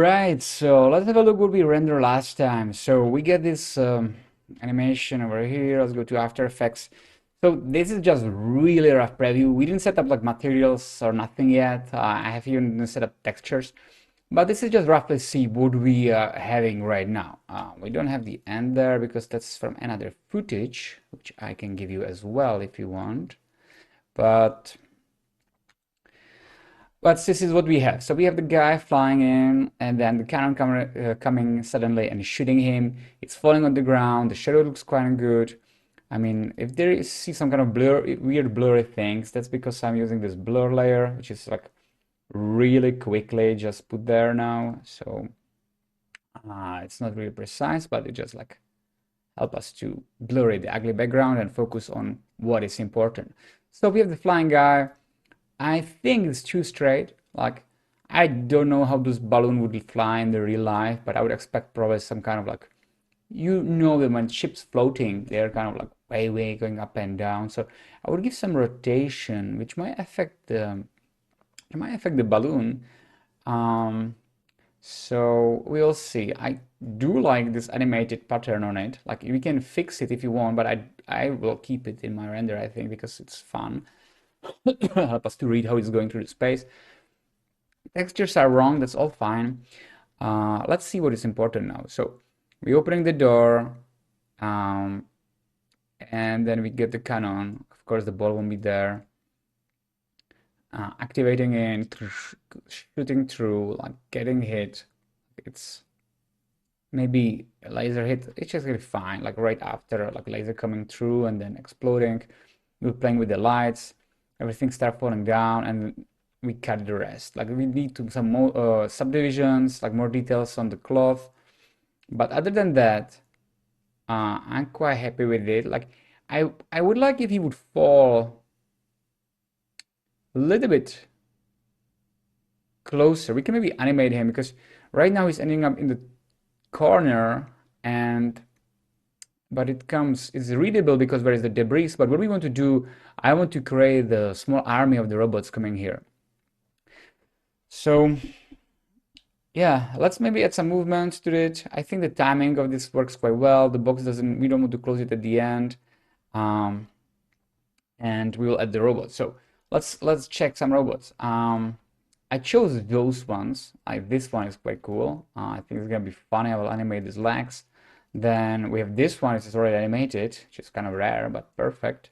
right, so let's have a look what we rendered last time. So we get this animation over here. Let's go to After Effects. So this is just really rough preview. We didn't set up like materials or nothing yet. I have even set up textures, but this is just roughly see what we are having right now. We don't have the end there because that's from another footage, which I can give you as well if you want. But this is what we have. So we have the guy flying in, and then the cannon coming suddenly and shooting him. It's falling on the ground. The shadow looks quite good. I mean, if there is see some kind of weird blurry things, that's because I'm using this blur layer, which is like really quickly just put there now. So it's not really precise, but it just like help us to blur the ugly background and focus on what is important. So we have the flying guy. I think it's too straight. Like, I don't know how this balloon would fly in the real life, but I would expect probably some kind of like, you know that when ships floating, they're kind of like way going up and down. So I would give some rotation, which might affect the balloon. Um, so we'll see. I do like this animated pattern on it. Like we can fix it if you want, but I will keep it in my render, I think, because it's fun. Help us to read how it's going through the space. Textures are wrong, that's all fine. Let's see what is important now. So we're opening the door, um, and then we get the cannon. Of course, the ball won't be there. Activating in, shooting through, like getting hit. It's maybe a laser hit. It's just really fine, like right after, like laser coming through and then exploding. We're playing with the lights. Everything start falling down, and we cut the rest. Like we need to some more subdivisions, like more details on the cloth. But other than that, I'm quite happy with it. Like I would like if he would fall a little bit closer. We can maybe animate him because right now he's ending up in the corner, and but it's readable because there is the debris. But what we want to do, I want to create the small army of the robots coming here. So yeah, let's maybe add some movement to it. I think the timing of this works quite well. The box doesn't, we don't want to close it at the end. Um, and we will add the robots. So let's check some robots. I chose those ones. This one is quite cool. I think it's gonna be funny. I will animate these legs. Then we have this one, which is already animated, which is kind of rare, but perfect.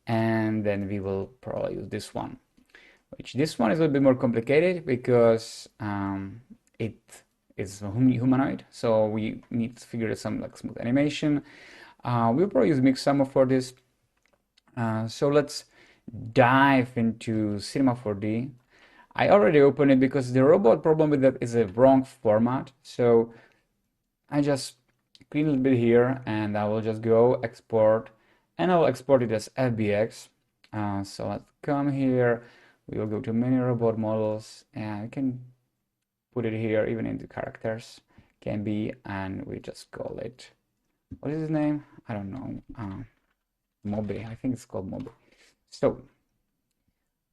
And then we will probably use this one, which this one is a little bit more complicated because it is humanoid, so we need to figure out some like smooth animation. We'll probably use Mixamo for this. So let's dive into Cinema 4D. I already opened it because the robot problem with that is a wrong format. So I just clean a little bit here and I will just go export, and I will export it as FBX. So let's come here. We will go to mini robot models and we can put it here even in the characters can be, and we just call it, what is his name? I don't know. Moby. I think it's called Moby. So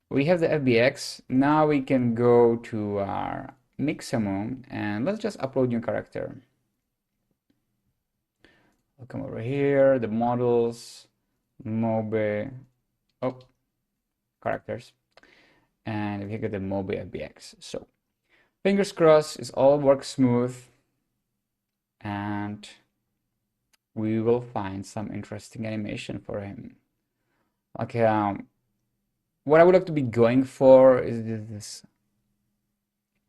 we have the FBX. Now we can go to our Mixamo and let's just upload new character. I'll come over here, the models, Moby, oh, characters, and we get the Moby FBX. So fingers crossed, it all works smooth, and we will find some interesting animation for him. Okay, what I would like to be going for is this,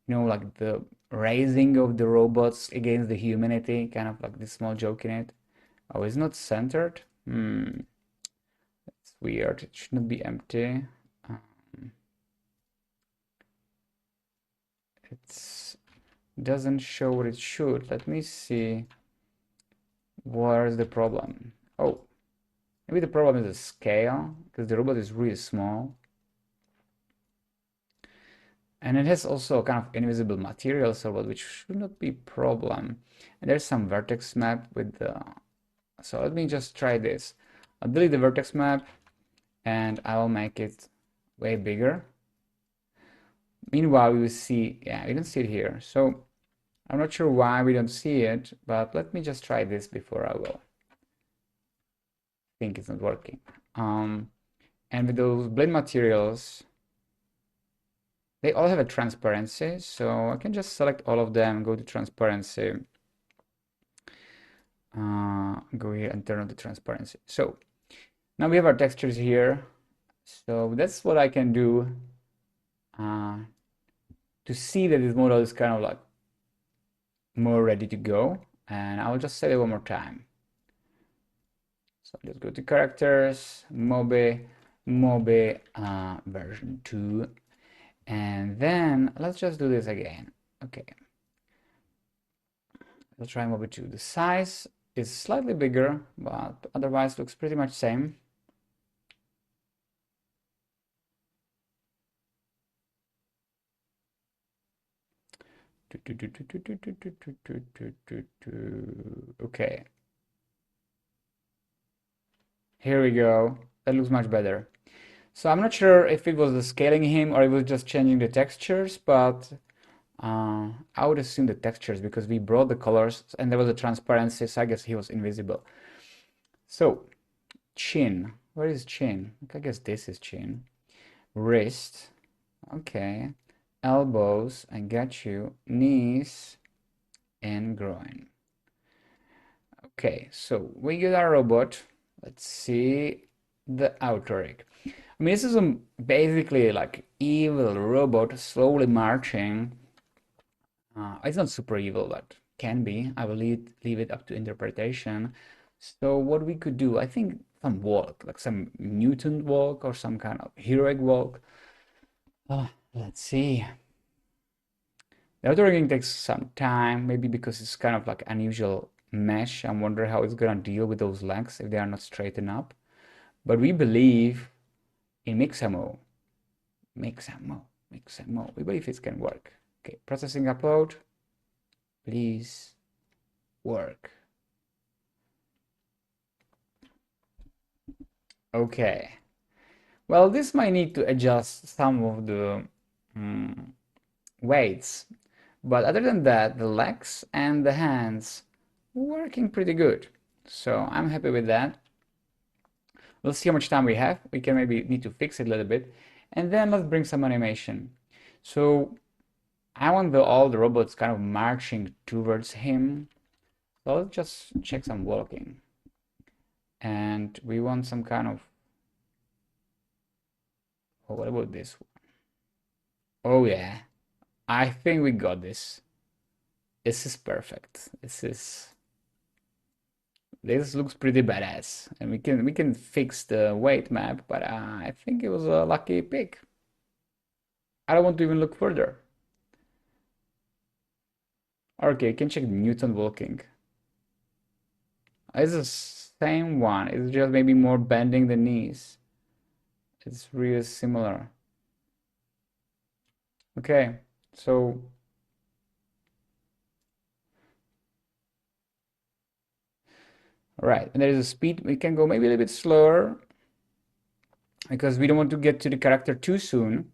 like the raising of the robots against the humanity, kind of like this small joke in it. Oh, it's not centered? It's weird. It should not be empty. It doesn't show what it should. Let me see. Where's the problem? Oh, maybe the problem is the scale, because the robot is really small. And it has also kind of invisible materials or what, which should not be problem. And there's some vertex map with the, so let me just try this. I'll delete the vertex map and I will make it way bigger. Meanwhile, we will see, yeah, we don't see it here. So I'm not sure why we don't see it, but let me just try this before I will. I think it's not working. And with those blend materials, they all have a transparency, so I can just select all of them, go to transparency, go here and turn on the transparency. So now we have our textures here. So that's what I can do to see that this model is kind of like more ready to go. And I'll just set it one more time. So let's go to characters, Mobi version 2. And then let's just do this again. Okay. We'll try Mobi 2. The size is slightly bigger, but otherwise looks pretty much same. Okay. Here we go. That looks much better. So I'm not sure if it was the scaling him or it was just changing the textures, but I would assume the textures because we brought the colors and there was a transparency, so I guess he was invisible. So chin, where is chin? I guess this is chin. Wrist, okay. Elbows, I got you. Knees and groin. Okay, so we get our robot. Let's see the outer rig. I mean, this is basically like evil robot slowly marching. It's not super evil, but can be. I will leave it up to interpretation. So what we could do, I think some walk, like some mutant walk or some kind of heroic walk. Let's see. The outer rigging takes some time, maybe because it's kind of like unusual mesh. I wonder how it's gonna deal with those legs if they are not straightened up. But we believe in Mixamo. Mixamo. Mixamo. We believe it can work. Okay, processing upload. Please work. Okay. Well, this might need to adjust some of the weights. But other than that, the legs and the hands working pretty good. So I'm happy with that. We'll see how much time we have. We can maybe need to fix it a little bit. And then let's bring some animation. So I want all the robots kind of marching towards him. So let's just check some walking. And we want some kind of, oh, what about this one? Oh yeah, I think we got this. This is perfect. This looks pretty badass, and we can fix the weight map, but I think it was a lucky pick. I don't want to even look further. Okay, you can check Newton walking. It's the same one. It's just maybe more bending the knees. It's really similar. Okay, so all right, and there is a speed. We can go maybe a little bit slower because we don't want to get to the character too soon.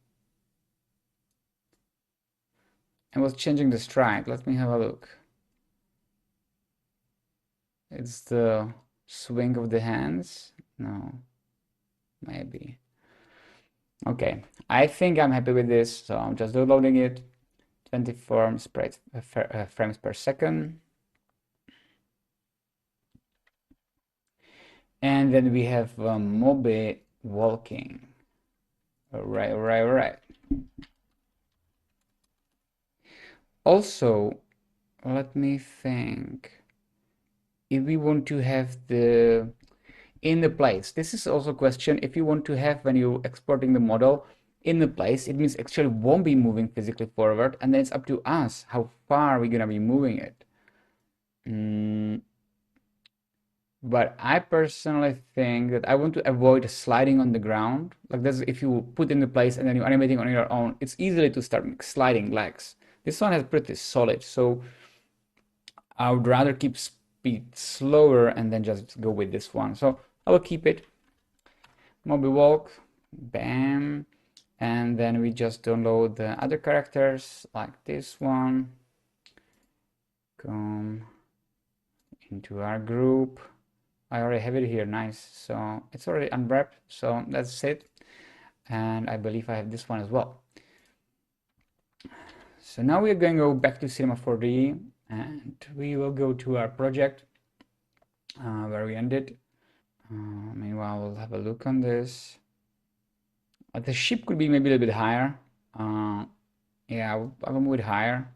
And was changing the stride. Let me have a look. It's the swing of the hands. No, maybe. Okay, I think I'm happy with this, so I'm just downloading it. 20 frames per second. And then we have Mobi walking. All right, all right, all right. Also, let me think. If we want to have the in the place, this is also a question. If you want to have when you're exporting the model in the place, it means actually won't be moving physically forward, and then it's up to us how far we're gonna be moving it. But I personally think that I want to avoid sliding on the ground. Like this, if you put in the place and then you're animating on your own, it's easily to start sliding legs. This one has pretty solid, so I would rather keep speed slower and then just go with this one. So I will keep it. Mobi walk, bam, and then we just download the other characters like this one. come into our group. I already have it here, nice. So it's already unwrapped, so that's it. And I believe I have this one as well. So now we are going to go back to Cinema 4D and we will go to our project where we ended. Meanwhile, we'll have a look on this. The ship could be maybe a little bit higher. Yeah, I will move it higher.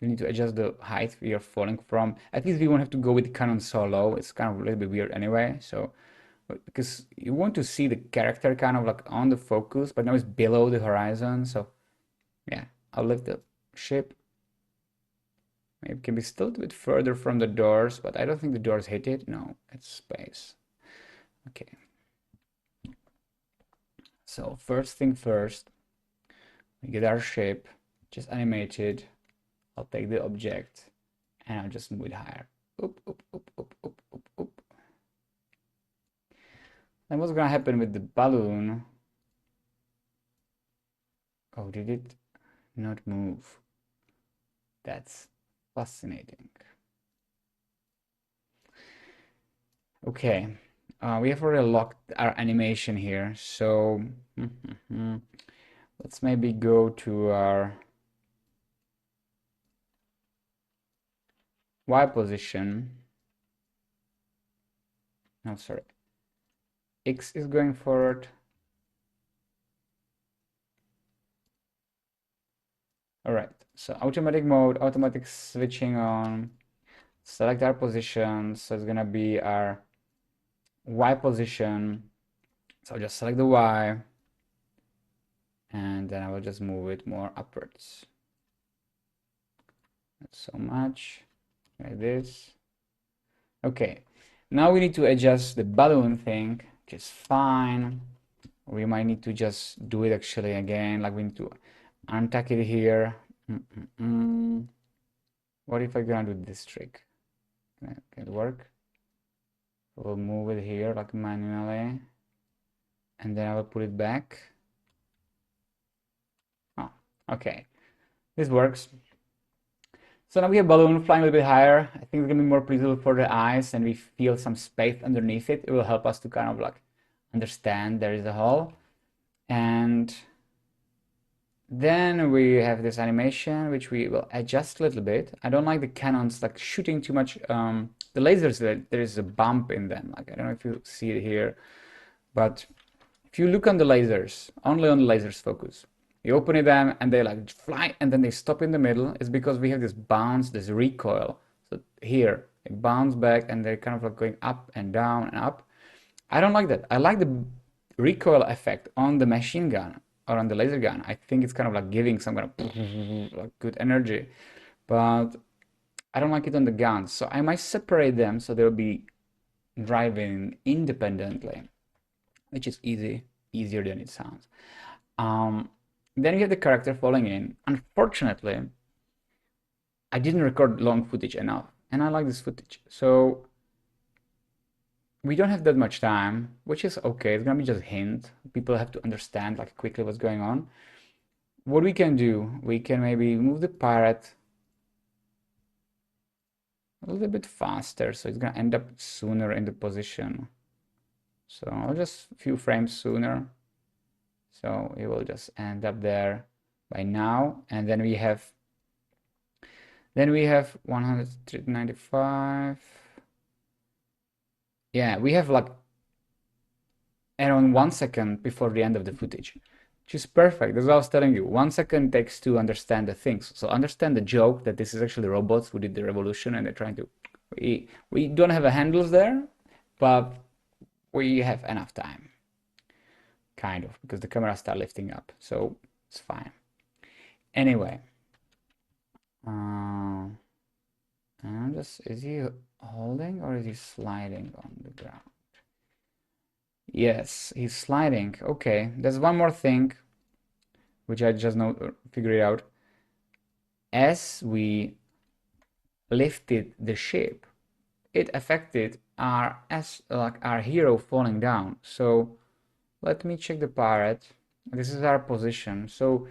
You need to adjust the height we are falling from. At least we won't have to go with Canon so low. It's kind of a little bit weird anyway. So, because you want to see the character kind of like on the focus, but now it's below the horizon. So, yeah, I'll lift the ship. Maybe it can be still a bit further from the doors, but I don't think the doors hit it. No, it's space. Okay. So first thing first, we get our ship, just animated. I'll take the object and I'll just move it higher. Oop, oop, oop, oop, oop, oop, oop. Then what's gonna happen with the balloon? Oh, did it not move? That's fascinating. Okay, we have already locked our animation here, so let's maybe go to our Y position. No, sorry. X is going forward. All right, so automatic mode, automatic switching on. Select our position. So it's gonna be our Y position. So I'll just select the Y and then I will just move it more upwards. Not so much, like this. Okay, now we need to adjust the balloon thing, which is fine. We might need to just do it actually again, like we need to untuck it here. What if I'm gonna do this trick? Can it work? We'll move it here like manually, and then I will put it back. Oh, okay, this works. So now we have balloon flying a little bit higher. I think it's gonna be more pleasurable for the eyes, and we feel some space underneath it. It will help us to kind of like understand there is a hole. And then we have this animation, which we will adjust a little bit. I don't like the cannons like shooting too much. The lasers, there is a bump in them. Like I don't know if you see it here, but if you look on the lasers, only on the lasers focus. You open them and they like fly and then they stop in the middle. It's because we have this bounce, this recoil. So here, they bounce back and they're kind of like going up and down and up. I don't like that. I like the recoil effect on the machine gun or on the laser gun. I think it's kind of like giving some kind of like good energy, but I don't like it on the guns. So I might separate them so they'll be driving independently, which is easier than it sounds. Then you have the character falling in. Unfortunately, I didn't record long footage enough, and I like this footage. So we don't have that much time, which is okay. It's gonna be just a hint. People have to understand like quickly what's going on. What we can do, we can maybe move the pirate a little bit faster, so it's gonna end up sooner in the position. So just a few frames sooner. So it will just end up there by now, and then we have 195. Yeah, we have like around 1 second before the end of the footage, which is perfect. That's what I was telling you. 1 second takes to understand the things. So understand the joke that this is actually robots who did the revolution and they're trying to. We don't have a handles there, but we have enough time, kind of, because the camera start lifting up, so it's fine. Anyway, and just is he holding or is he sliding on the ground? Yes, he's sliding. Okay, there's one more thing which I just know figure it out. As we lifted the ship, it affected our hero falling down. So let me check the pirate. This is our position. So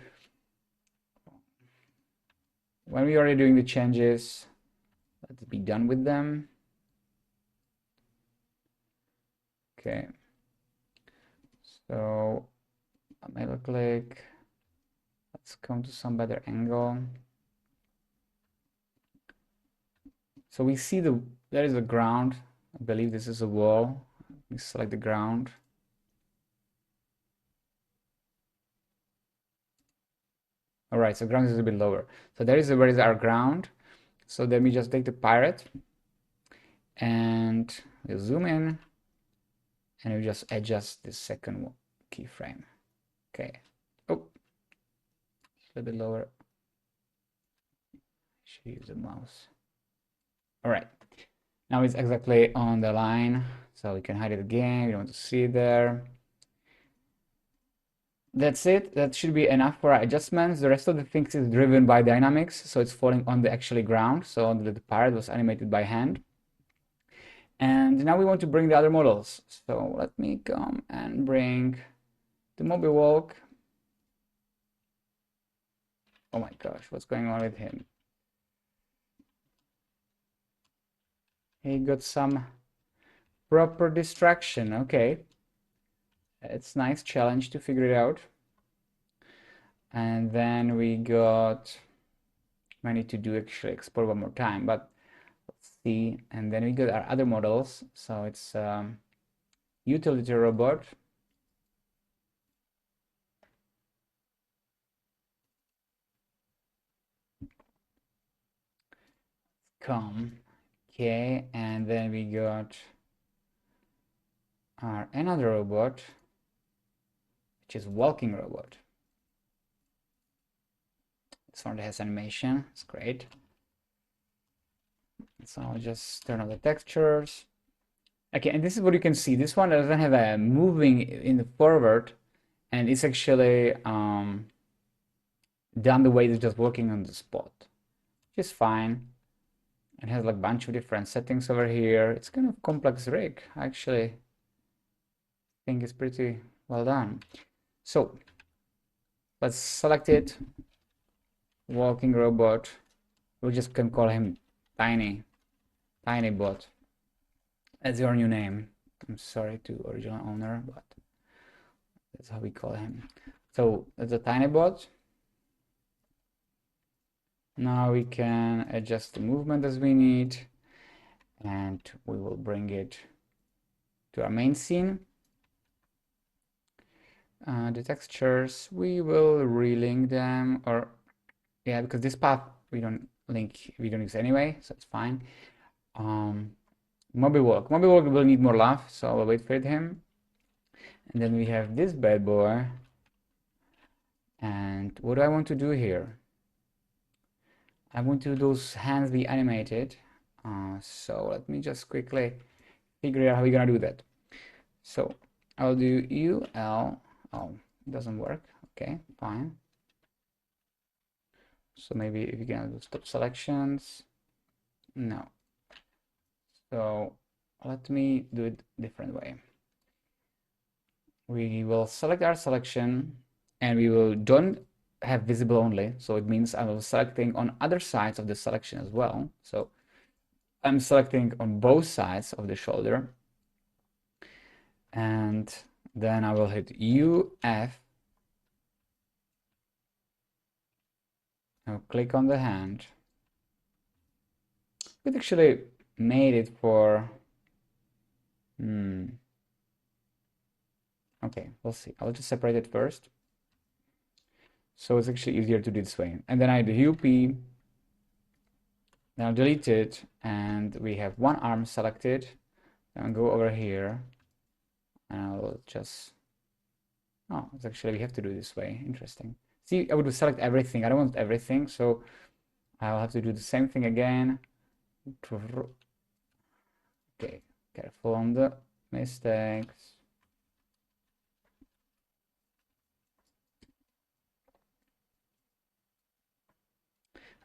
when we are doing the changes, Let's be done with them. Okay. So I'll click. Let's come to some better angle. So we see there is a ground. I believe this is a wall. We select the ground. All right, so ground is a bit lower. So where is our ground. So let me just take the pirate and we'll zoom in and we just adjust the second keyframe. Okay. Oh, a little bit lower. Should use the mouse. All right. Now it's exactly on the line, so we can hide it again. We don't want to see it there. That's it. That should be enough for our adjustments. The rest of the things is driven by dynamics, so it's falling on the actually ground. So the pirate was animated by hand. And now we want to bring the other models. So let me come and bring the Moby-Walk. Oh my gosh, what's going on with him? He got some proper distraction. Okay. It's a nice challenge to figure it out. And then we need to do actually export one more time, but let's see. And then we got our other models. So it's utility robot. Okay, and then we got our another robot, which is walking robot. This one has animation. It's great. So I'll just turn on the textures. Okay, and this is what you can see. This one doesn't have a moving in the forward, and it's actually done the way it's just working on the spot, which is fine. It has like a bunch of different settings over here. It's kind of complex rig. I actually think it's pretty well done. So let's select it. Walking robot. We just can call him Tiny Bot. That's your new name. I'm sorry to original owner, but that's how we call him. So that's a Tiny Bot. Now we can adjust the movement as we need, and we will bring it to our main scene. The textures, we will relink them, or yeah, because this path we don't use anyway, so it's fine. Moby-Walk will need more love, so I'll wait for him. And then we have this bad boy. And what do I want to do here? I want to those hands be animated. So let me just quickly figure out how we're gonna do that. So I'll do UL. Oh, it doesn't work. Okay, fine. So maybe if you can do stop selections. No. So let me do it different way. We will select our selection and we will don't have visible only. So it means I will selecting on other sides of the selection as well. So I'm selecting on both sides of the shoulder. And then I will hit UF. I'll click on the hand. It actually made it for okay, we'll see. I'll just separate it first. So it's actually easier to do this way. And then I do UP, then I'll delete it, and we have one arm selected. Then I'll go over here, and I'll just, oh, it's actually, we have to do this way. Interesting. See, I would select everything. I don't want everything, so I'll have to do the same thing again. Okay, careful on the mistakes.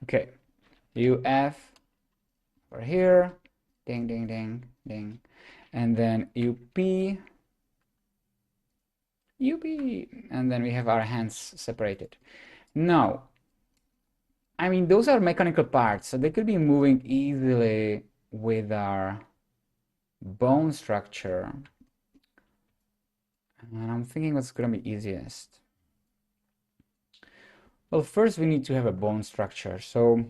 Okay, UF over here, ding, ding, ding, ding, and then UP, and then we have our hands separated. Now, I mean, those are mechanical parts, so they could be moving easily with our bone structure. And I'm thinking what's gonna be easiest. Well, first we need to have a bone structure, so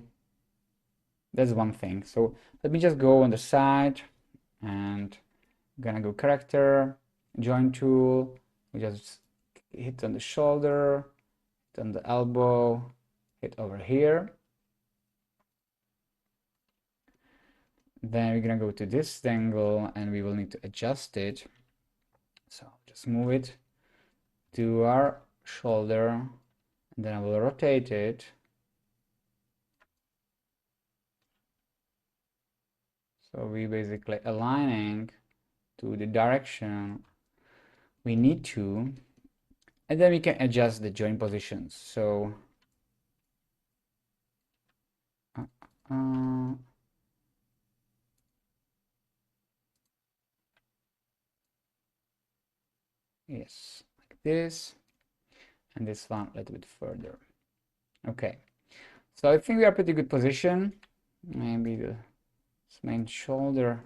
that's one thing. So let me just go on the side and I'm gonna go character, join tool, we just hit on the shoulder, hit on the elbow, hit over here. Then we're gonna go to this angle and we will need to adjust it. So just move it to our shoulder and then I will rotate it. So we basically aligning to the direction we need to, and then we can adjust the joint positions. So uh, yes, like this, and this one a little bit further. Okay, so I think we are pretty good position. Maybe the main shoulder.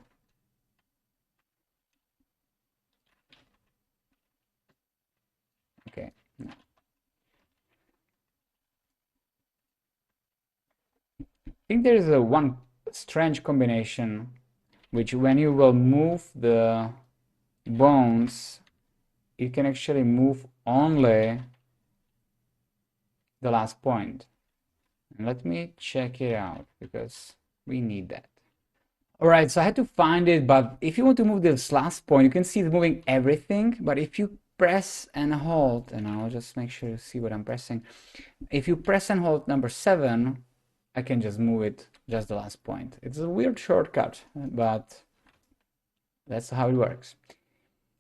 Okay. No. I think there is a one strange combination, which when you will move the bones, you can actually move only the last point. And let me check it out because we need that. All right, so I had to find it, but if you want to move this last point, you can see it's moving everything, but if you press and hold, and I'll just make sure you see what I'm pressing. If you press and hold number 7, I can just move it just the last point. It's a weird shortcut, but that's how it works.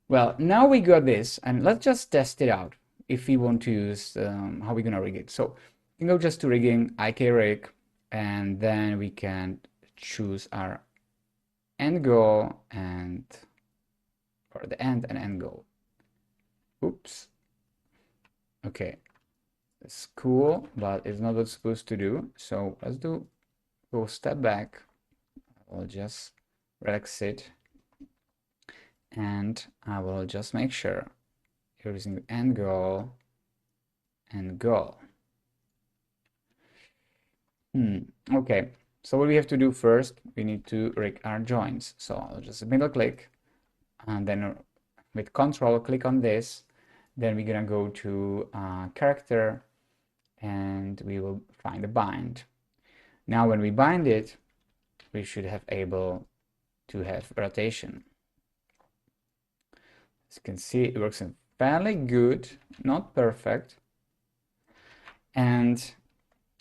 Well, now we got this, and let's just test it out if we want to use how we're gonna rig it. So you can go just to rigging, IK rig, and then we can choose our end goal and or the end and end goal. Oops. Okay, it's cool, but it's not what it's supposed to do. So let's go step back. I'll just relax it, and I will just make sure you're using the end goal and goal. Okay, so what we have to do first, we need to rig our joints. So I'll just middle click and then with control click on this. Then we're gonna go to character and we will find the bind. Now when we bind it, we should have able to have rotation. As you can see, it works in fairly good, not perfect. And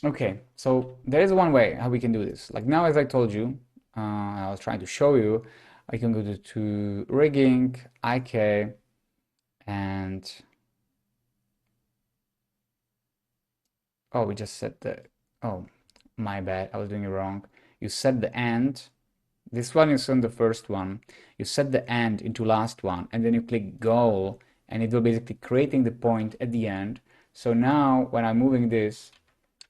okay, so there is one way how we can do this. Like now, as I told you, I was trying to show you, I can go to rigging, IK, and oh, we just set the, oh, my bad, I was doing it wrong. You set the end, this one is on the first one. You set the end into last one, and then you click goal, and it will basically creating the point at the end. So now when I'm moving this,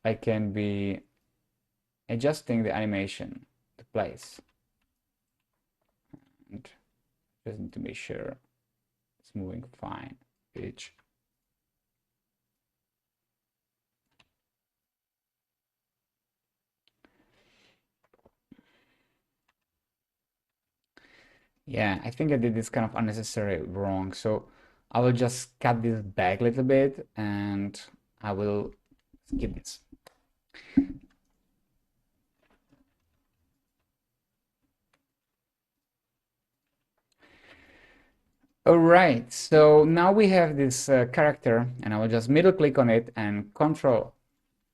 I can be adjusting the animation, the place. And just need to make sure it's moving fine. Pitch. Yeah, I think I did this kind of unnecessary wrong. So I will just cut this back a little bit and I will skip this. All right, so now we have this character and I will just middle click on it and control.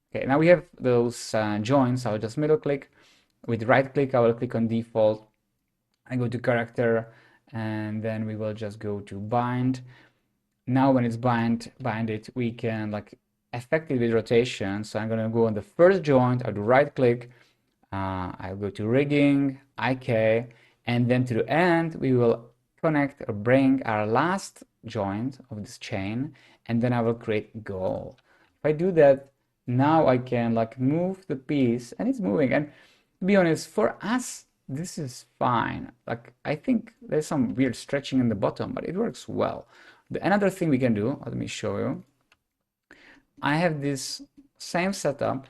Okay, now we have those joints. I'll just middle click. With right click, I will click on default. I go to character and then we will just go to bind. Now when it's binded, we can like affect it with rotation. So I'm gonna go on the first joint, I'll do right click, I'll go to rigging, IK, and then to the end, we will connect or bring our last joint of this chain, and then I will create goal. If I do that, now I can like move the piece and it's moving. And to be honest, for us, this is fine. Like I think there's some weird stretching in the bottom, but it works well. Another thing we can do, let me show you. I have this same setup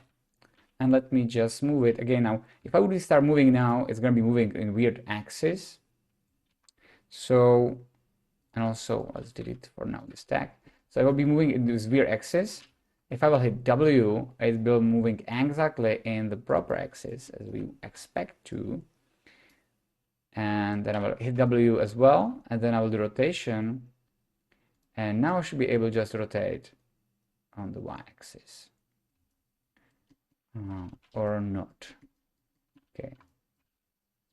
and let me just move it again. Now, if I would start moving now, it's going to be moving in weird axis. So, and also let's delete for now this tag. So I will be moving in this weird axis. If I will hit W, it will be moving exactly in the proper axis as we expect to. And then I will hit W as well, and then I will do rotation. And now I should be able just to rotate on the y-axis. Or not. Okay,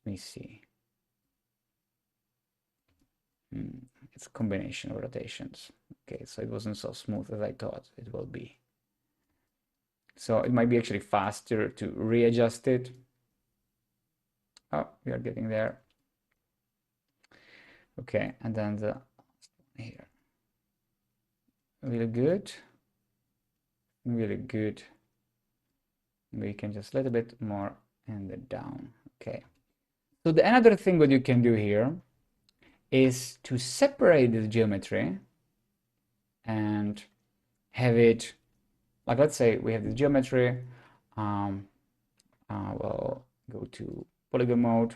let me see. It's a combination of rotations. Okay, so it wasn't so smooth as I thought it will be. So it might be actually faster to readjust it. Oh, we are getting there. Okay, and then the here. Really good. Really good. We can just a little bit more and then down. Okay. So the another thing what you can do here is to separate this geometry and have it like, let's say we have this geometry. We'll go to polygon mode.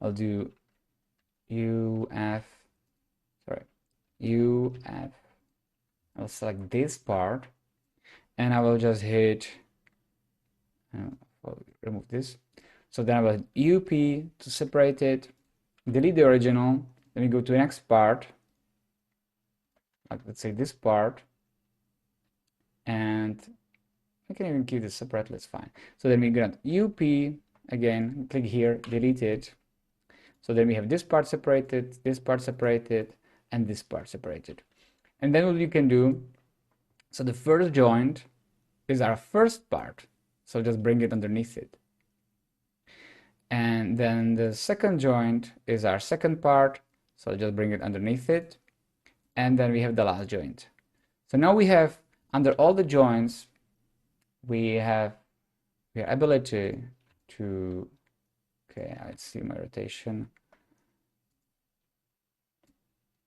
I'll do UF, sorry, UF. I'll select this part and I will just hit, I'll remove this. So then I will hit UP to separate it, delete the original, then we go to the next part, like let's say this part, and I can even keep this separately, it's fine. So then we grant UP, again, click here, delete it. So then we have this part separated, this part separated, and this part separated. And then what you can do, so the first joint is our first part. So just bring it underneath it. And then the second joint is our second part. So just bring it underneath it. And then we have the last joint. So now we have, under all the joints, we have the ability to, okay, let's see my rotation.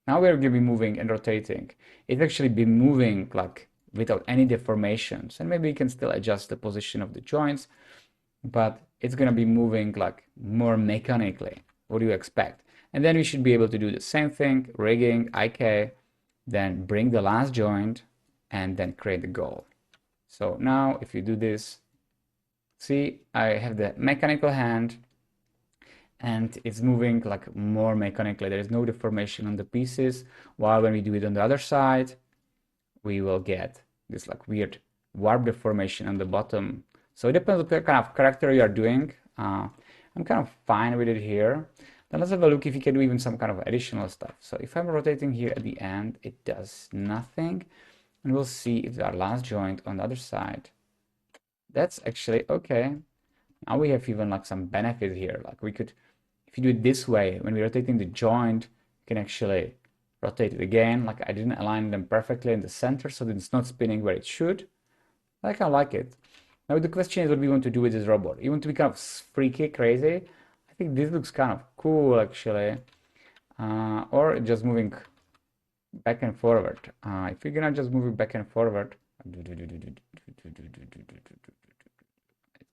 Now we're going to be moving and rotating. It's actually be moving like without any deformations. And maybe you can still adjust the position of the joints, but it's going to be moving like more mechanically. What do you expect? And then we should be able to do the same thing, rigging, IK, then bring the last joint and then create the goal. So now if you do this, see, I have the mechanical hand and it's moving like more mechanically. There is no deformation on the pieces, while when we do it on the other side, we will get this like weird warp deformation on the bottom. So it depends on what kind of character you are doing. I'm kind of fine with it here. Then let's have a look if you can do even some kind of additional stuff. So if I'm rotating here at the end, it does nothing. And we'll see if our last joint on the other side. That's actually okay. Now we have even like some benefit here. Like we could, if you do it this way, when we're rotating the joint, you can actually rotate it again. Like I didn't align them perfectly in the center, so that it's not spinning where it should. I kind of like it. Now the question is what we want to do with this robot. You want to be kind of freaky, crazy? I think this looks kind of cool actually. Or just moving back and forward. If you're gonna just move it back and forward, it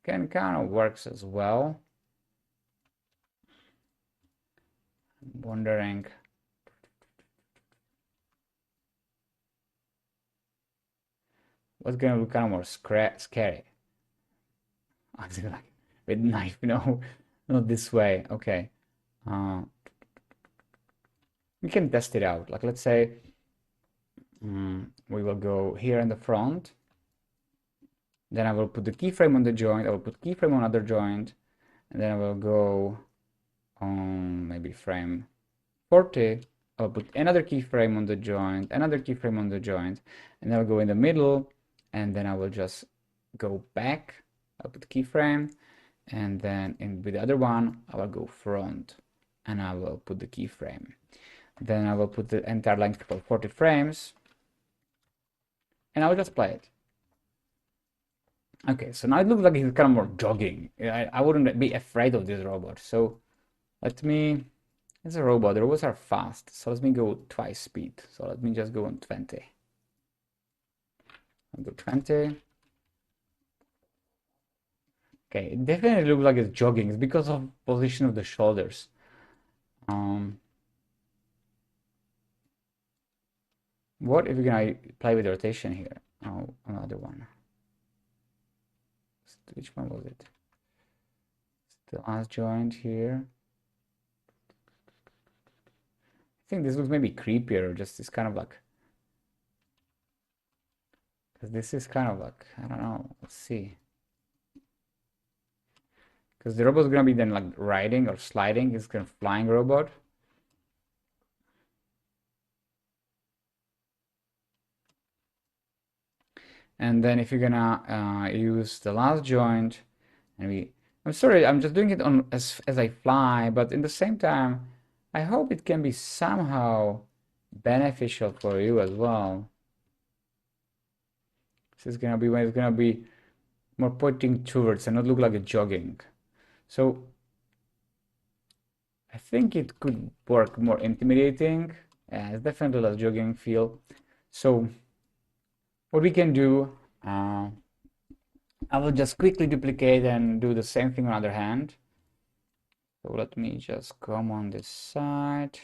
can kind of works as well. I'm wondering. What's gonna look kind of more scary? Actually, like with knife, not this way. Okay. We can test it out. Like let's say we will go here in the front. Then I will put the keyframe on the joint. I will put keyframe on other joint. And then I will go on maybe frame 40. I'll put another keyframe on the joint, another keyframe on the joint, and then I'll go in the middle, and then I will just go back. I'll put keyframe, and then with the other one, I will go front, and I will put the keyframe. Then I will put the entire length for 40 frames, and I will just play it. Okay, so now it looks like he's kind of more jogging. I wouldn't be afraid of this robot. So let me, it's a robot. The robots are fast. So let me go twice speed. So let me just go on 20. I'll go 20. Okay, it definitely looks like it's jogging. It's because of position of the shoulders. Um, what if we're gonna play with rotation here? Oh, another one. Which one was it? The last joint here. I think this looks maybe creepier, or just this kind of like, because this is kind of like, I don't know. Let's see. Because the robot's gonna be then like riding or sliding. It's gonna flying robot. And then if you're gonna use the last joint, and I'm sorry, I'm just doing it on as I fly, but in the same time, I hope it can be somehow beneficial for you as well. This is gonna be when it's gonna be more pointing towards and not look like a jogging. So I think it could work more intimidating. It's definitely less jogging feel. So what we can do, I will just quickly duplicate and do the same thing on the other hand. So let me just come on this side.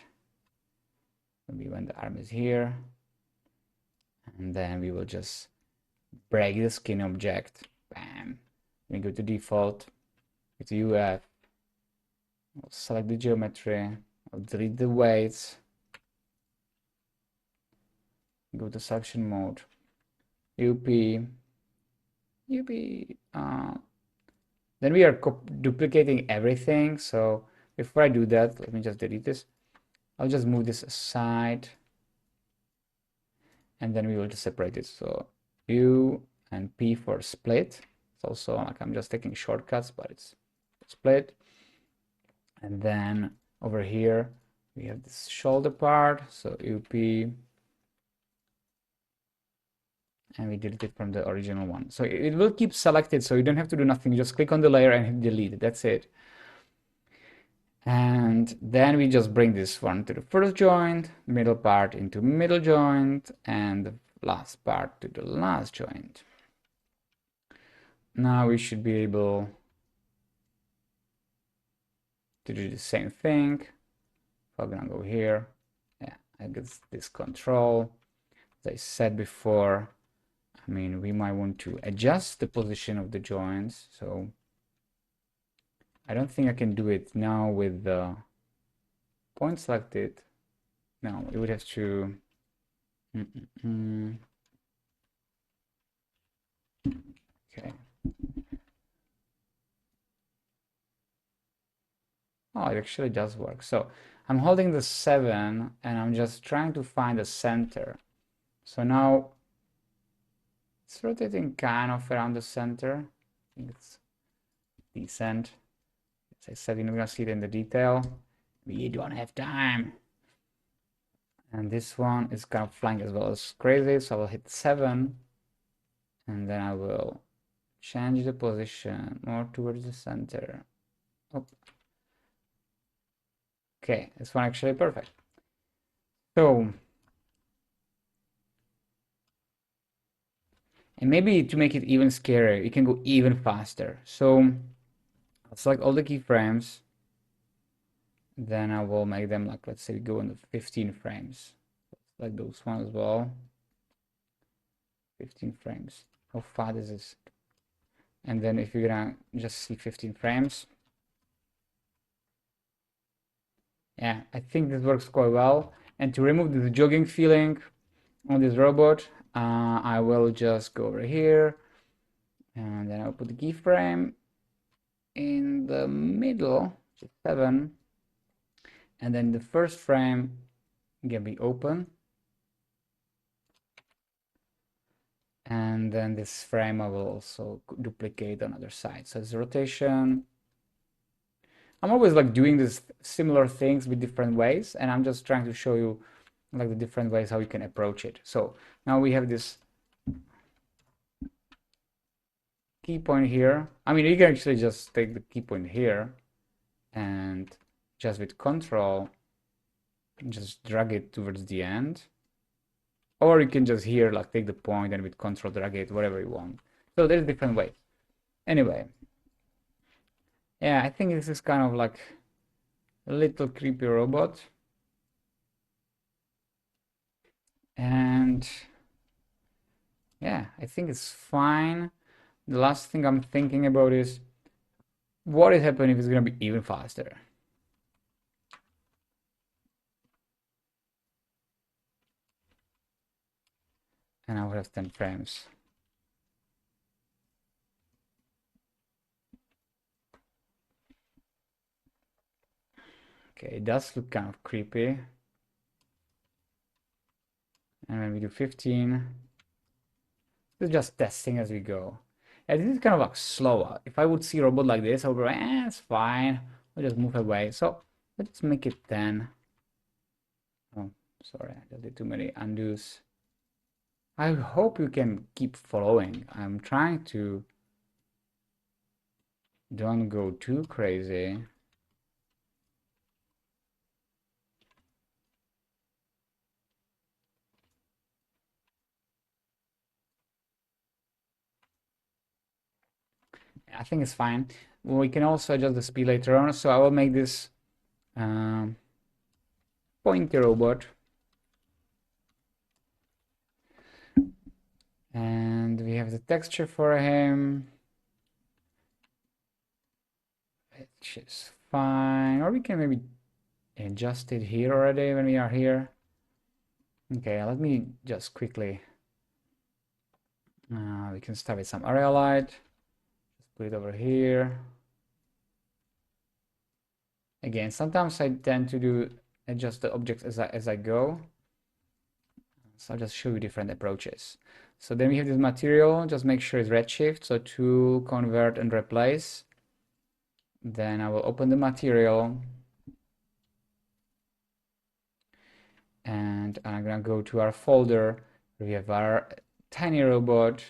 Maybe when the arm is here. And then we will just break the skin object. Bam. We go to default. Go to UF. I'll select the geometry. I'll delete the weights. Go to selection mode. UP. Then we are duplicating everything. So before I do that, let me just delete this. I'll just move this aside. And then we will just separate it. So U and P for split. It's also like I'm just taking shortcuts, but it's split. And then over here, we have this shoulder part. So UP. And we delete it from the original one. So it will keep selected. So you don't have to do nothing. You just click on the layer and hit delete. That's it. And then we just bring this one to the first joint, middle part into middle joint, and the last part to the last joint. Now we should be able to do the same thing. So I'm gonna go here. Yeah, I get this control. As I said before, I mean, we might want to adjust the position of the joints. So I don't think I can do it now with the point selected. No, it would have to. Okay. Oh, it actually does work. So I'm holding the 7 and I'm just trying to find the center. So now it's rotating kind of around the center. I think it's decent. As I said, you're not gonna see it in the detail. We don't have time. And this one is kind of flying as well as crazy. So I will hit 7 and then I will change the position more towards the center. Oh. Okay, this one actually perfect. So, and maybe to make it even scarier, you can go even faster. So I'll select all the keyframes. Then I will make them like, let's say we go into 15 frames. Like those one as well. 15 frames. How fast is this? And then if you're gonna just see 15 frames. Yeah, I think this works quite well. And to remove the jogging feeling on this robot, I will just go over here and then I'll put the keyframe in the middle, 7, and then the first frame can be open, and then this frame I will also duplicate on other side. So it's rotation. I'm always like doing this similar things with different ways, and I'm just trying to show you like the different ways how you can approach it. So now we have this key point here. I mean, you can actually just take the key point here and just with control, just drag it towards the end. Or you can just here like take the point and with control drag it whatever you want. So there's different ways. Anyway, yeah, I think this is kind of like a little creepy robot. And yeah, I think it's fine. The last thing I'm thinking about is what is happening if it's gonna be even faster? And I would have 10 frames. Okay, it does look kind of creepy. And when we do 15, it's just testing as we go. Yeah, this is kind of like slower. If I would see a robot like this, I would be like, it's fine. I'll just move away. So let's make it 10. Oh, sorry, I just did too many undos. I hope you can keep following. I'm trying to don't go too crazy. I think it's fine. We can also adjust the speed later on. So I will make this pointy robot. And we have the texture for him, which is fine. Or we can maybe adjust it here already when we are here. Okay, let me just quickly. We can start with some area light. Just put it over here. Again, sometimes I tend to do adjust the objects as I go. So I'll just show you different approaches. So then we have this material, just make sure it's redshift. So to convert and replace. Then I will open the material. And I'm gonna go to our folder. We have our tiny robot.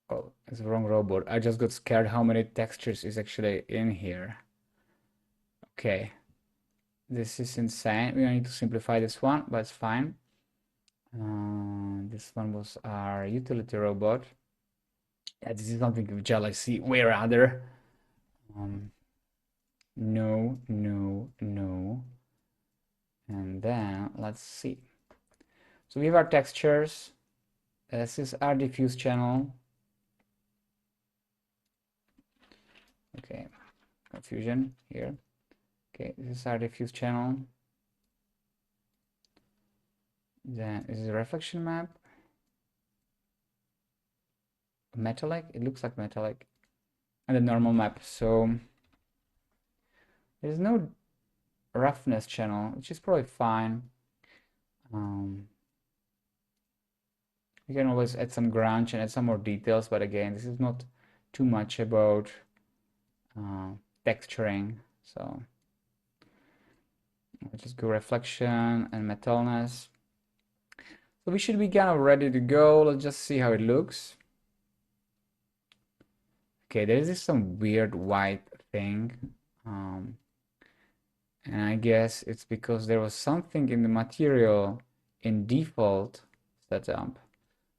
Oh, it's the wrong robot. I just got scared how many textures is actually in here. Okay. This is insane. We need to simplify this one, but it's fine. This one was our utility robot. Yeah, this is something which I see way rather. No, no, no. And then let's see. So we have our textures. This is our diffuse channel. Okay, confusion here. Okay, this is our diffuse channel. Then this is a reflection map. Metallic, it looks like metallic. And the normal map. So there's no roughness channel, which is probably fine. You can always add some grunge and add some more details, but again, this is not too much about texturing. So I'll just go reflection and metalness. So we should be kind of ready to go. Let's just see how it looks. Okay, there is some weird white thing. And I guess it's because there was something in the material in default setup.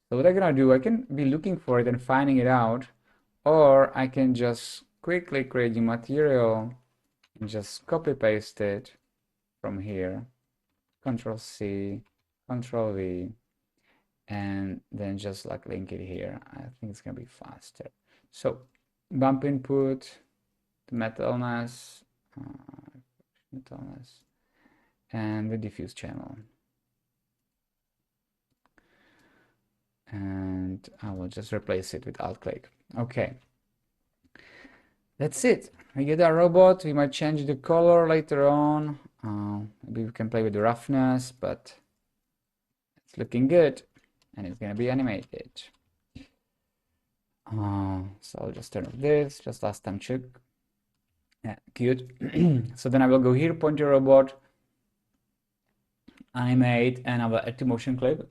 So what I'm gonna do, I can be looking for it and finding it out, or I can just quickly create the material and just copy paste it from here. Control C, Control V, and then just like link it here. I think it's gonna be faster. So bump input, the metalness, and the diffuse channel. And I will just replace it with alt click. Okay. That's it. We get our robot. We might change the color later on. Maybe we can play with the roughness, but it's looking good. And it's gonna be animated. So I'll just turn off this, just last time check. Yeah, cute. So then I will go here, point your robot, animate, and I will add to motion clip.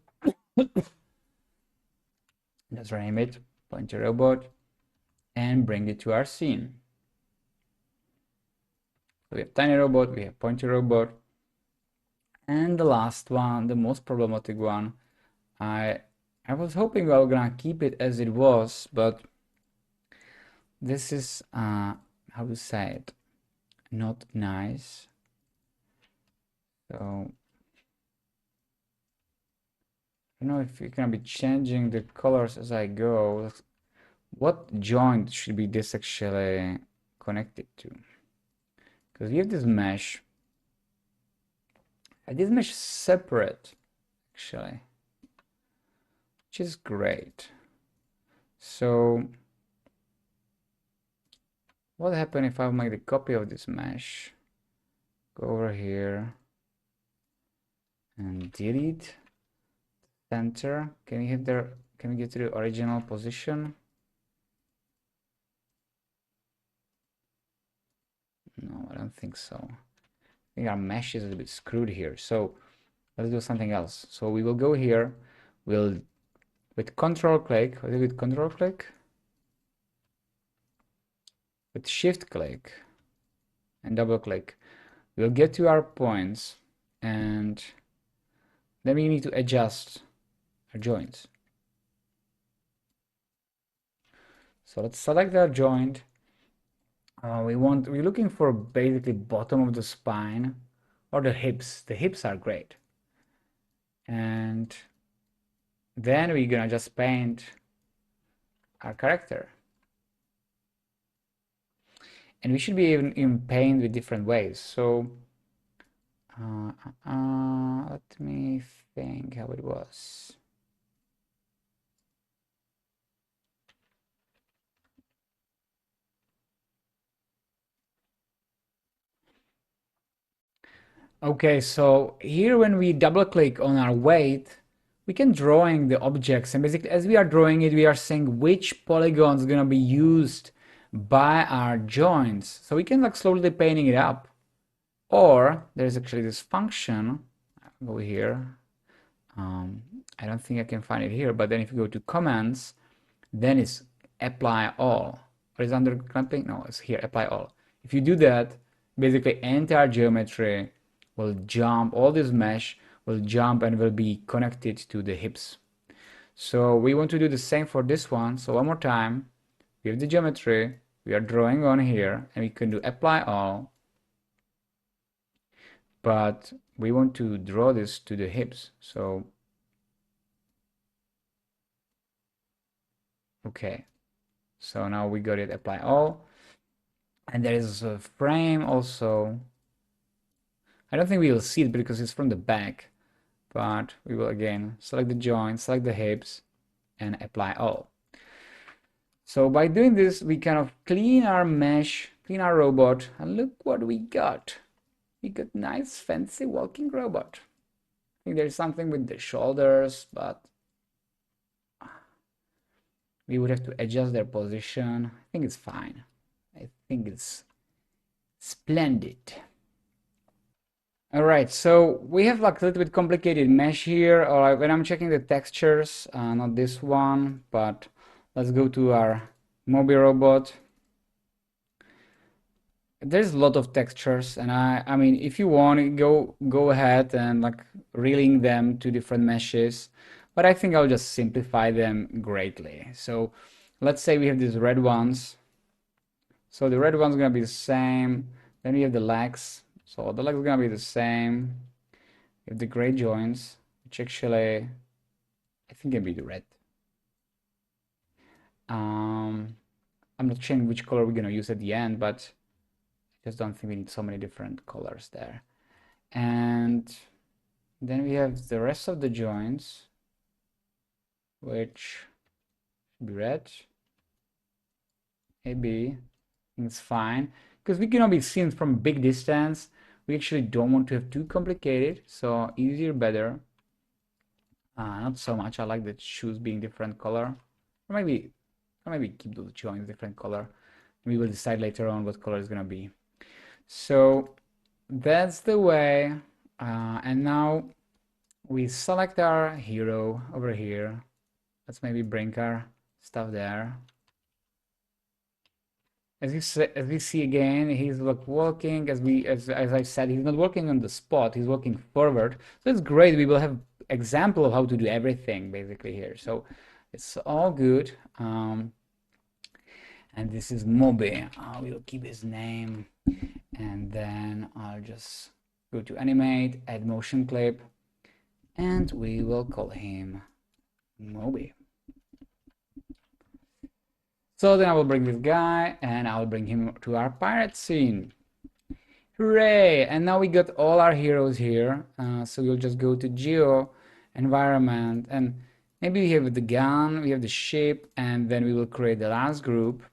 Then Let's rename it pointer robot and bring it to our scene. So we have tiny robot, we have pointer robot, and the last one, the most problematic one, I was hoping we were gonna keep it as it was, but this is how to say it, not nice. So I don't know if you're gonna be changing the colors as I go. What joint should be this actually connected to? Because we have this mesh. And this mesh is separate actually, which is great. So what happens if I make the copy of this mesh? Go over here and delete center. Can we hit there? Can we get to the original position? No, I don't think so. I think our mesh is a bit screwed here. So let's do something else. So we will go here. We'll with control click. What is it with control click? With shift click and double click. We'll get to our points and then we need to adjust our joints. So let's select our joint. We're looking for basically bottom of the spine or the hips. The hips are great. And then we're gonna just paint our character. And we should be even in paint with different ways. So let me think how it was. Okay, so here when we double click on our weight, we can drawing the objects, and basically as we are drawing it, we are saying which polygon is gonna be used by our joints. So we can like slowly painting it up. Or there's actually this function, go here. I don't think I can find it here, but then if you go to commands, then it's apply all. Or is it under clamping? No, it's here, apply all. If you do that, basically entire geometry will jump, all this mesh will jump and will be connected to the hips. So we want to do the same for this one. So one more time, we have the geometry, we are drawing on here, and we can do apply all, but we want to draw this to the hips. So, okay. So now we got it, apply all. And there is a frame also. I don't think we will see it because it's from the back, but we will again select the joint, select the hips, and apply all. So by doing this, we kind of clean our mesh, clean our robot, and look what we got. We got nice, fancy walking robot. I think there's something with the shoulders, but we would have to adjust their position. I think it's fine. I think it's splendid. All right, so we have like a little bit complicated mesh here. All right, when I'm checking the textures, not this one, but let's go to our Moby robot. There's a lot of textures, and I mean, if you want, go ahead and like reeling them to different meshes, but I think I'll just simplify them greatly. So let's say we have these red ones. So the red one's gonna be the same. Then we have the legs. So the legs are gonna be the same. We have the gray joints, which actually I think can be the red. I'm not sure which color we're gonna use at the end, but I just don't think we need so many different colors there. And then we have the rest of the joints, which should be red. Maybe it's fine because we cannot be seen from big distance. We actually don't want to have too complicated, so easier better. Not so much. I like the shoes being different color, or maybe keep those joints different color. We will decide later on what color is gonna be. So that's the way. And now we select our hero over here. Let's maybe bring our stuff there. As we see again, he's like walking as I said, he's not walking on the spot, he's walking forward. So it's great. We will have example of how to do everything basically here. So it's all good. And this is Moby. We'll keep his name, and then I'll just go to animate, add motion clip, and we will call him Moby. So then I will bring this guy and I will bring him to our pirate scene. Hooray! And now we got all our heroes here. So we'll just go to Geo, environment, and maybe we have the gun, we have the ship, and then we will create the last group.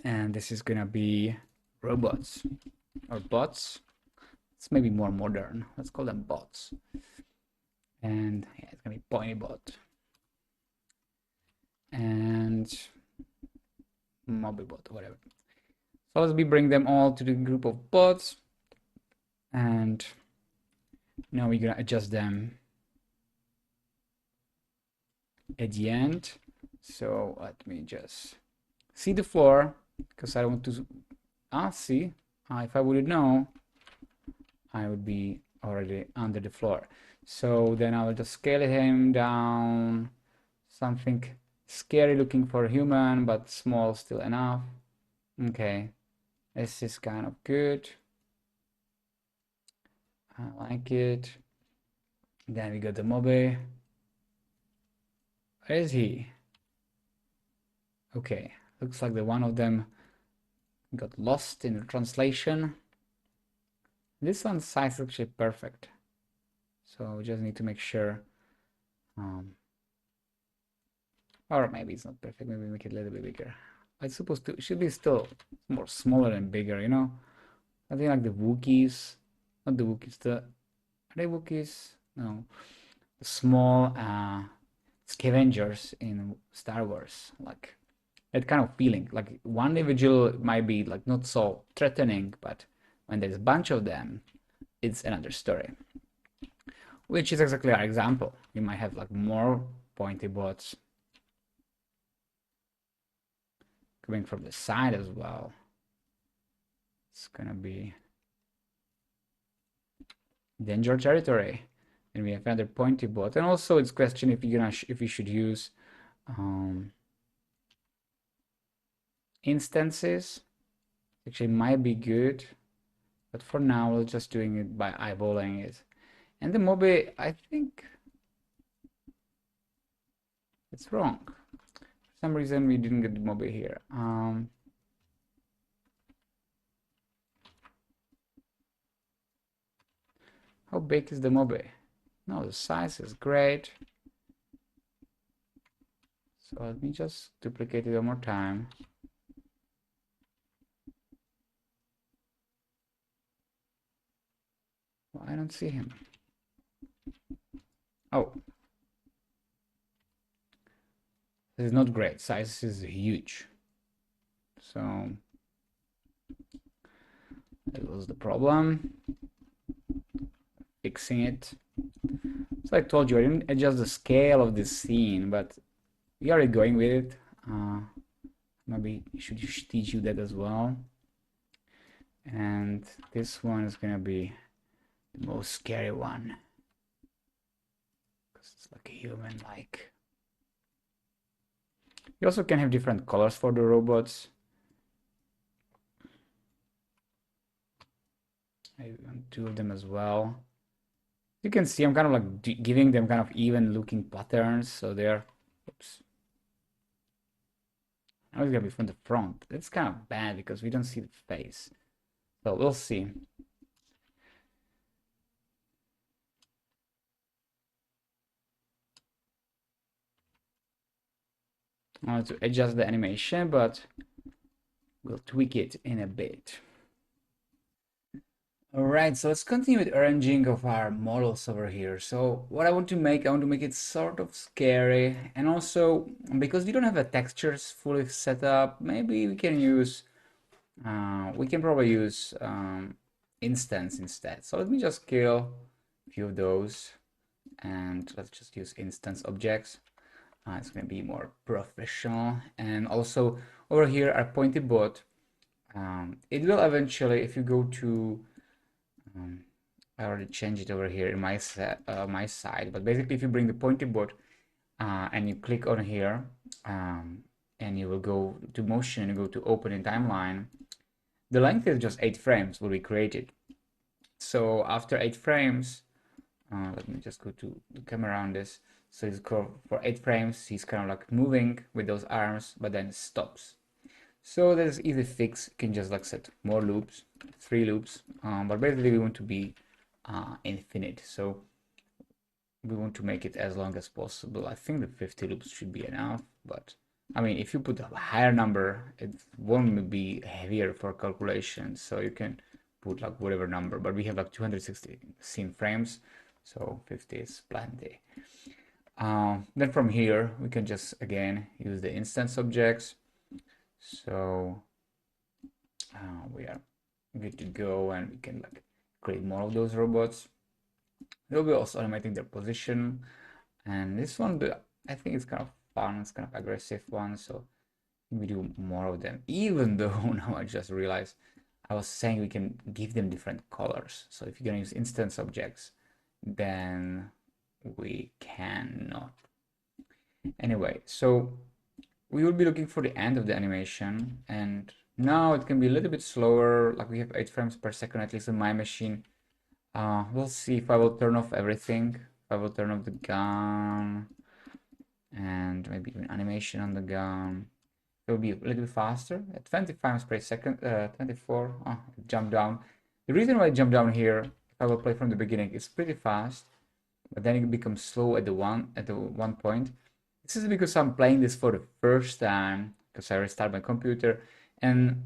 And this is gonna be robots or bots. It's maybe more modern. Let's call them bots. And yeah, it's gonna be pointy bot. And Mobibot, whatever. So let's bring them all to the group of bots, and now we're gonna adjust them at the end. So let me just see the floor, because I want to see. If I would know, I would be already under the floor. So then I will just scale him down, something scary looking for a human, but small still enough. Okay, this is kind of good. I like it. Then we got the Mobe. Where is he? Okay, looks like the one of them got lost in the translation. This one's size is actually perfect. So we just need to make sure. Or maybe it's not perfect. Maybe make it a little bit bigger. It's supposed to, it should be still more smaller and bigger, you know? I think like the Wookiees, not the Wookiees, are they Wookiees? No. The small scavengers in Star Wars, like that kind of feeling. Like one individual might be like not so threatening, but when there's a bunch of them, it's another story. Which is exactly our example. You might have like more pointy bots coming from the side as well. It's gonna be danger territory. And we have another pointy bot. And also it's question if you're gonna if you should use instances. Actually might be good, but for now we're just doing it by eyeballing it. And the Mobe, I think it's wrong. For some reason we didn't get the Mobe here. How big is the Mobe? No, the size is great. So let me just duplicate it one more time. Well, I don't see him. Oh, this is not great. Size is huge. So that was the problem. Fixing it. So I told you I didn't adjust the scale of this scene, but we are going with it. Maybe should teach you that as well. And this one is gonna be the most scary one, because it's like a human like. You also can have different colors for the robots. I want two of them as well. You can see I'm kind of like giving them kind of even looking patterns, so they're, oops. Now it's gonna be from the front. That's kind of bad because we don't see the face. So we'll see. I want to adjust the animation, but we'll tweak it in a bit. All right, so let's continue with arranging of our models over here. So what I want to make it sort of scary, and also because we don't have the textures fully set up, maybe we can use, we can probably use instance instead. So let me just kill a few of those, and let's just use instance objects. It's going to be more professional. And also over here, our pointy boat. It will eventually, if you go to, um, I already changed it over here in my my side. But basically, if you bring the pointy boat and you click on here, and you will go to motion and you go to open in timeline, the length is just 8 frames will be created. So after 8 frames, let me just go to the camera on this. So it's for 8 frames, he's kind of like moving with those arms, but then stops. So there's easy fix. You can just like set more loops, 3 loops, but basically we want to be infinite. So we want to make it as long as possible. I think the 50 loops should be enough, but I mean, if you put a higher number, it won't be heavier for calculations. So you can put like whatever number, but we have like 260 scene frames, so 50 is plenty. Then from here, we can just again use the instance objects. So we are good to go, and we can like create more of those robots. We'll be also animating their position, and this one, I think it's kind of fun. It's kind of aggressive one, so we do more of them. Even though now I just realized I was saying we can give them different colors. So if you're gonna use instance objects, then we cannot. Anyway, so we will be looking for the end of the animation, and now it can be a little bit slower, like we have 8 frames per second at least on my machine. We'll see if I will turn off everything. If I will turn off the gun and maybe even animation on the gun, it will be a little bit faster at 20 frames per second. 24. Oh, jump down. The reason why I jump down here, if I will play from the beginning, it's pretty fast, but then it becomes slow at the one point. This is because I'm playing this for the first time because I restart my computer, and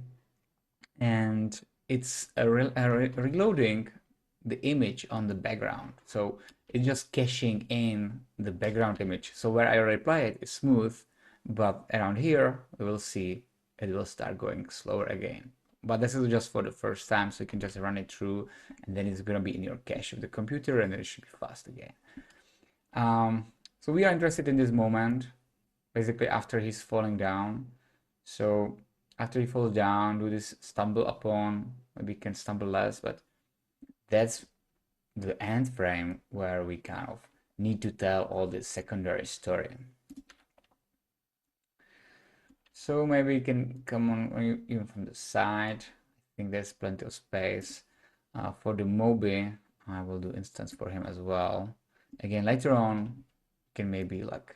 it's reloading the image on the background. So it's just caching in the background image. So where I replay it is smooth, but around here we will see it will start going slower again. But this is just for the first time, so you can just run it through, and then it's gonna be in your cache of the computer, and then it should be fast again. So we are interested in this moment, basically after he's falling down. So after he falls down, do this stumble upon, maybe can stumble less, but that's the end frame where we kind of need to tell all the secondary story. So maybe you can come on even from the side. I think there's plenty of space. For the Moby, I will do instance for him as well. Again, later on, can maybe like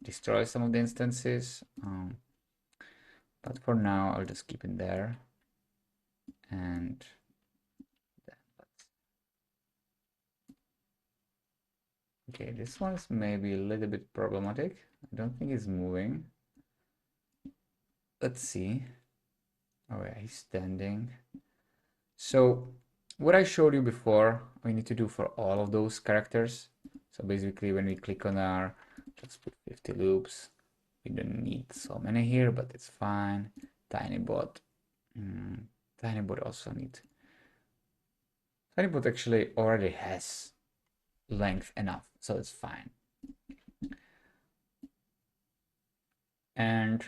destroy some of the instances. But for now, I'll just keep it there. And okay, this one is maybe a little bit problematic. I don't think it's moving. Let's see. Oh yeah, he's standing. So what I showed you before, we need to do for all of those characters. So basically when we click on our, let's put 50 loops. We don't need so many here, but it's fine. Tinybot. Tinybot also need. Tinybot actually already has length enough, so it's fine. And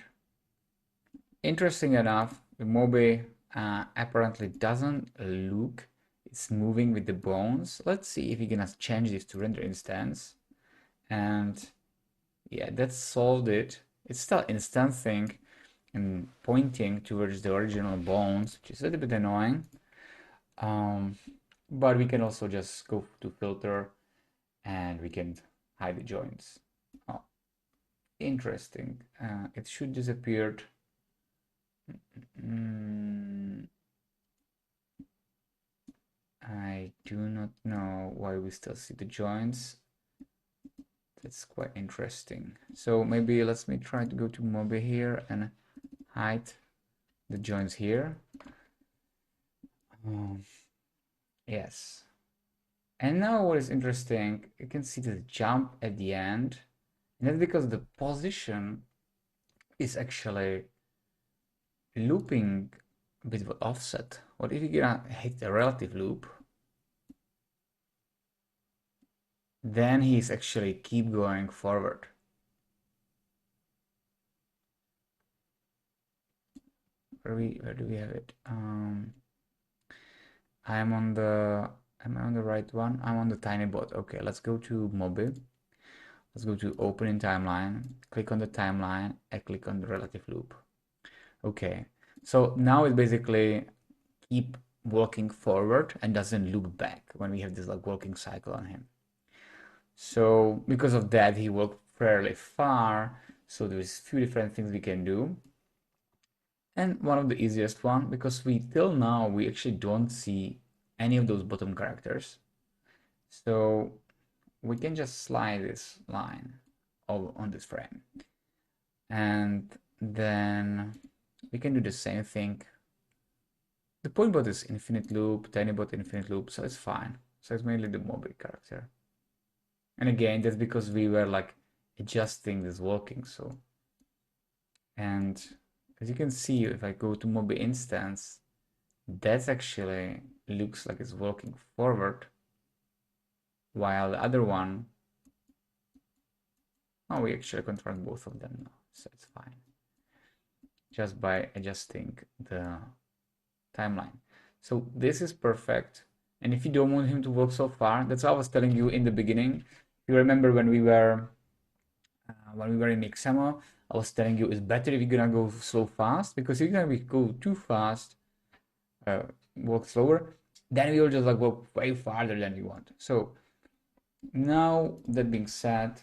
interesting enough, the Moby apparently doesn't look, it's moving with the bones. Let's see if we can change this to render instance. And yeah, that solved it. It's still instancing and pointing towards the original bones, which is a little bit annoying. But we can also just go to filter and we can hide the joints. Oh, interesting. It should disappear. I do not know why we still see the joints. That's quite interesting. So maybe let's me try to go to Moby here and hide the joints here. Yes. And now what is interesting, you can see the jump at the end. And that's because the position is actually looping a bit of offset. What if you're gonna hit the relative loop? Then he's actually keep going forward. where do we have it? I'm on the am I on the right one? I'm on the TinyBot. Okay, let's go to mobile. Let's go to open in timeline. Click on the timeline and click on the relative loop. Okay, so now it basically keep walking forward and doesn't look back when we have this like walking cycle on him. So because of that, he walked fairly far. So there's a few different things we can do. And one of the easiest one, because we till now we actually don't see any of those bottom characters. So we can just slide this line on this frame. And then we can do the same thing. The point bot is infinite loop, TinyBot infinite loop, so it's fine. So it's mainly the mobile character. And again, that's because we were like adjusting this walking. So, and as you can see, if I go to mobile instance, that's actually looks like it's walking forward, while the other one, oh, we actually confirmed both of them now, so it's fine. Just by adjusting the timeline. So this is perfect. And if you don't want him to walk so far, that's what I was telling you in the beginning. You remember when we were in Mixamo, I was telling you it's better if you're gonna go so fast, because if you're gonna go too fast, walk slower, then we will just like walk way farther than we want. So now that being said,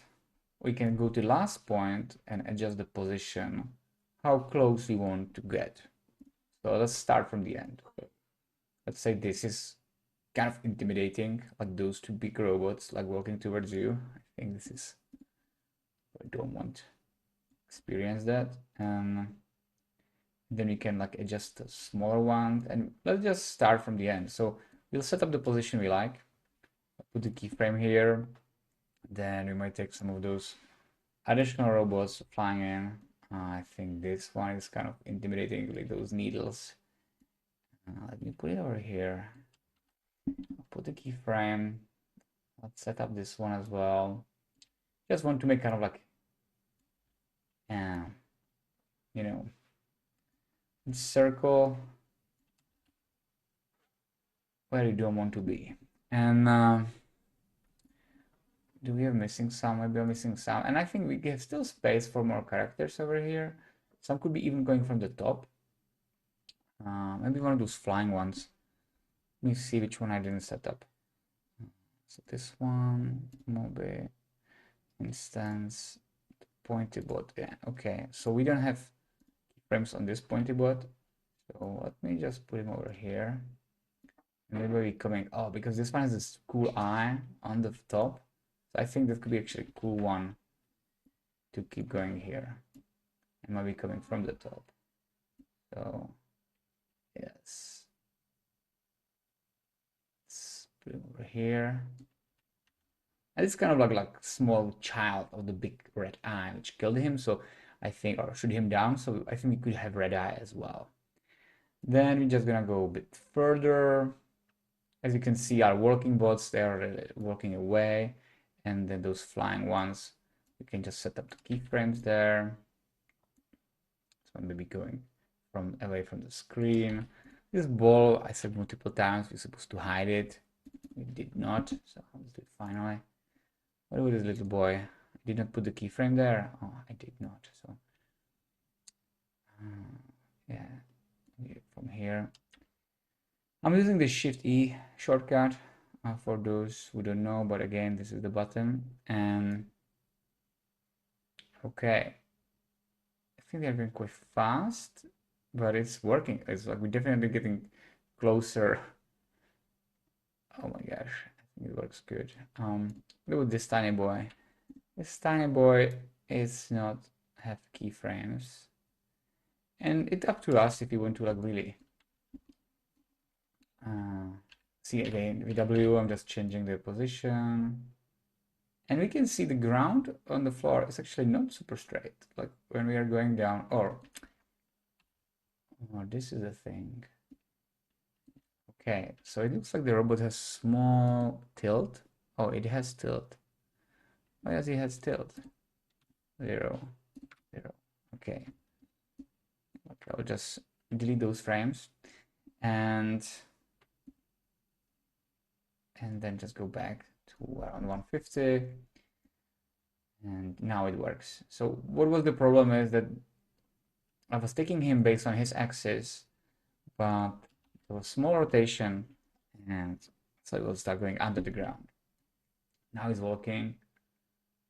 we can go to last point and adjust the position, how close we want to get. So let's start from the end. Let's say this is kind of intimidating, like those two big robots like walking towards you. I think this is, I don't want to experience that. Then we can like adjust the smaller one, and let's just start from the end. So we'll set up the position we like, put the keyframe here, then we might take some of those additional robots flying in. I think this one is kind of intimidating, like those needles. Let me put it over here. I'll put the keyframe. Let's set up this one as well. Just want to make kind of like, you know, circle where you don't want to be. And do we have missing some? Maybe I'm missing some. And I think we have still space for more characters over here. Some could be even going from the top. Maybe one of those flying ones. Let me see which one I didn't set up. So this one, mobile instance, pointy bot. Yeah, okay. So we don't have frames on this pointy bot. So let me just put him over here. And maybe we're coming, oh, because this one has this cool eye on the top. So I think that could be actually a cool one to keep going here. It might be coming from the top. So yes. Let's put him over here. And it's kind of like small child of the big red eye, which killed him. So I think, or shoot him down. So I think we could have red eye as well. Then we're just gonna go a bit further. As you can see, our working bots, they are working away. And then those flying ones, we can just set up the keyframes there. So maybe going from away from the screen. This ball, I said multiple times, we're supposed to hide it. We did not, so let's do it finally. What about this little boy? I did not put the keyframe there. Oh, I did not. So yeah, from here. I'm using the Shift E shortcut for those who don't know, but again, this is the button. And okay, I think they're going quite fast, but it's working. It's like we're definitely getting closer. Oh my gosh, I think it works good. Look at this tiny boy. This tiny boy is not have keyframes, and it's up to us if you want to like really see again VW. I'm just changing the position, and we can see the ground on the floor is actually not super straight. Like when we are going down, or oh, this is the thing. Okay, so it looks like the robot has small tilt. Oh, it has tilt. Oh, yes, it has tilt. 0, 0. Okay. Okay, I'll just delete those frames and then just go back to around 150, and now it works. So what was the problem is that I was taking him based on his axis, but there was small rotation, and so it will start going under the ground. Now he's walking,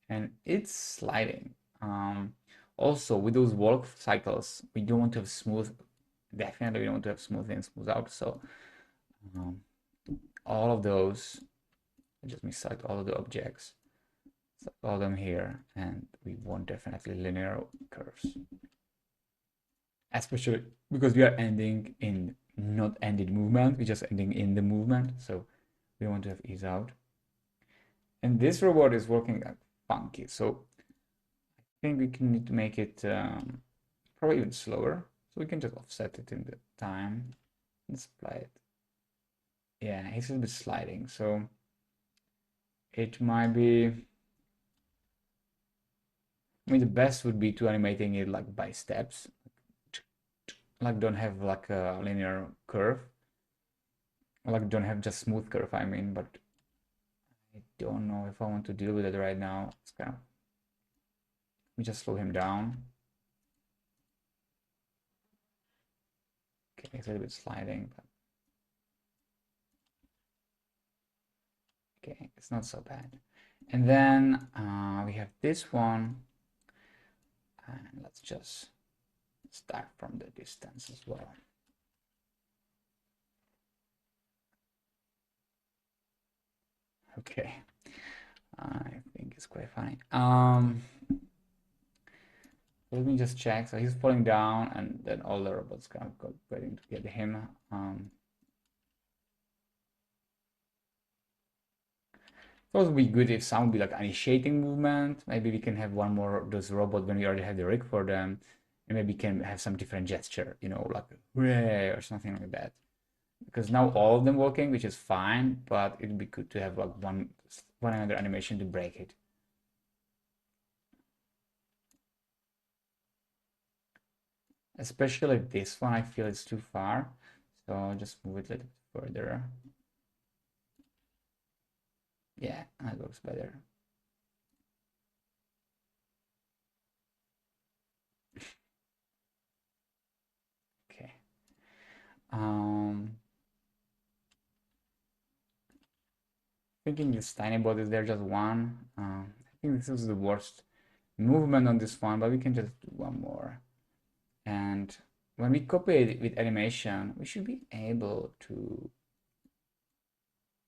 and it's sliding. Also, with those walk cycles, we don't want to have smooth. Definitely, we don't want to have smooth in, smooth out. So um, all of those, I just select all of the objects, select all of them here, and we want definitely linear curves, especially because we are ending in not ended movement, we're just ending in the movement. So we want to have ease out. And this robot is working like funky. So I think we can need to make it probably even slower. So we can just offset it in the time and apply it. Yeah, he's a bit sliding. So it might be, I mean, the best would be to animating it like by steps. Like don't have like a linear curve. Like don't have just smooth curve, I mean, but I don't know if I want to deal with it right now. It's kind of, let me just slow him down. Okay, it's a little bit sliding, but okay, it's not so bad. And then we have this one, and let's just start from the distance as well. Okay, I think it's quite funny. Let me just check. So he's falling down, and then all the robots kind of go waiting to get him. Those would be good if some would be like initiating movement. Maybe we can have one more of those robots when we already have the rig for them, and maybe can have some different gesture, you know, like hooray or something like that. Because now all of them working, which is fine, but it'd be good to have like one another animation to break it. Especially this one, I feel it's too far, so I'll just move it a little bit further. Yeah, that works better. Okay. Thinking this tiny bot is there just one. I think this is the worst movement on this one, but we can just do one more. And when we copy it with animation, we should be able to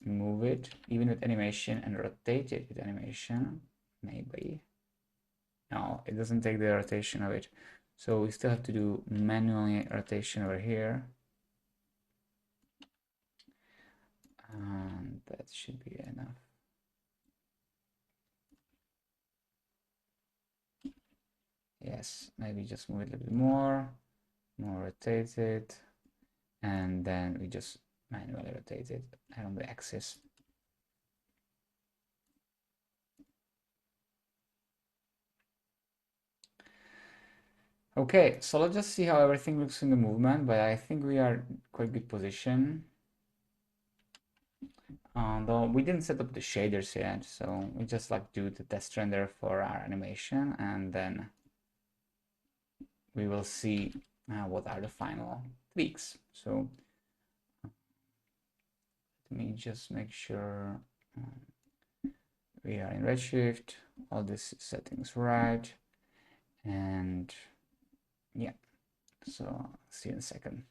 move it even with animation and rotate it with animation. Maybe. No, it doesn't take the rotation of it. So we still have to do manually rotation over here. And that should be enough. Yes, maybe just move it a little bit more rotate it, and then we just manually rotate it along the axis. Okay, so let's just see how everything looks in the movement, but I think we are in quite good position. Though we didn't set up the shaders yet, so we just like do the test render for our animation, and then we will see what are the final tweaks. So let me just make sure we are in Redshift, all this settings right, and yeah. So see you in a second.